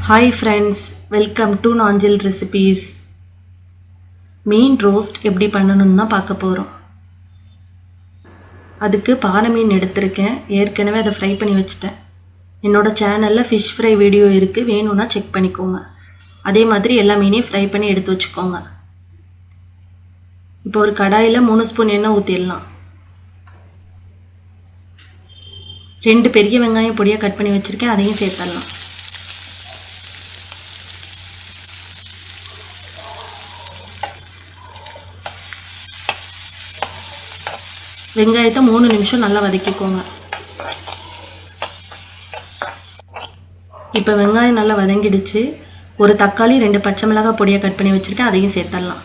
Hi friends, welcome to Nanjil recipes. Mean roast எப்படி பண்ணணும்னு தான் பார்க்க போகிறோம். அதுக்கு பாறை மீன் எடுத்திருக்கேன். ஏற்கனவே அதை ஃப்ரை பண்ணி வச்சுட்டேன். என்னோட சேனலில் ஃபிஷ் ஃப்ரை வீடியோ இருக்குது, வேணும்னா செக் பண்ணிக்கோங்க. அதே மாதிரி எல்லா மீனையும் ஃப்ரை பண்ணி எடுத்து வச்சுக்கோங்க. இப்போ ஒரு கடாயில் 3 ஸ்பூன் எண்ணெய் ஊற்றிடலாம். 2 பெரிய வெங்காயம் பொடியாக கட் பண்ணி வச்சுருக்கேன், அதையும் சேர்த்துடலாம். வெங்காயத்தை 3 நிமிஷம் நல்லா வதக்கிக்கோங்க. இப்போ வெங்காயம் நல்லா வதங்கிடுச்சு. ஒரு தக்காளி 2 பச்சை மிளகாய் பொடியாக கட் பண்ணி வச்சுருக்கேன், அதையும் சேர்த்துடலாம்.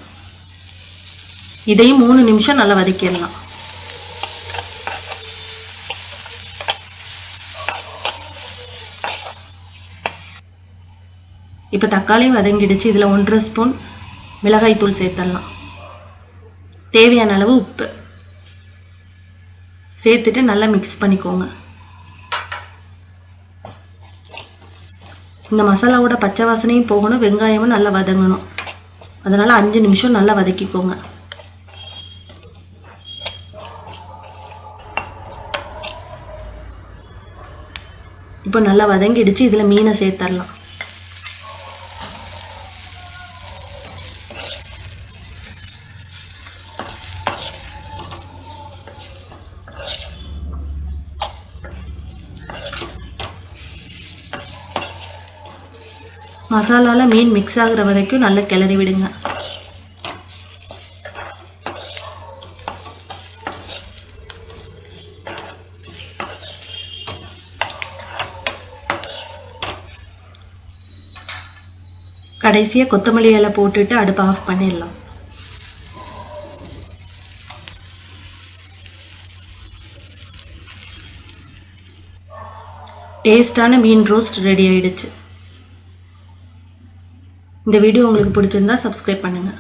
இதையும் 3 நிமிஷம் நல்லா வதக்கிடலாம். இப்போ தக்காளியும் வதங்கிடுச்சு. இதில் 1.5 ஸ்பூன் மிளகாய் தூள் சேர்த்துடலாம். தேவையான அளவு உப்பு சேர்த்துட்டு நல்லா மிக்ஸ் பண்ணிக்கோங்க. இந்த மசாலாவோட பச்சை வாசனையும் போகணும், வெங்காயமும் நல்லா வதங்கணும். அதனால் 5 நிமிஷம் நல்லா வதக்கிக்கோங்க. இப்போ நல்லா வதங்கிடுச்சு. இதில் மீனை சேர்த்துடலாம். மசாலாவில் மீன் மிக்ஸ் ஆகுற வரைக்கும் நல்லா கிளறி விடுங்க. கடைசியாக கொத்தமல்லி இலை போட்டுட்டு அடுப்பை ஆஃப் பண்ணிடலாம். டேஸ்டான மீன் ரோஸ்ட் ரெடி ஆயிடுச்சு. இந்த வீடியோ உங்களுக்கு பிடிச்சிருந்தா சப்ஸ்கிரைப் பண்ணுங்கள்.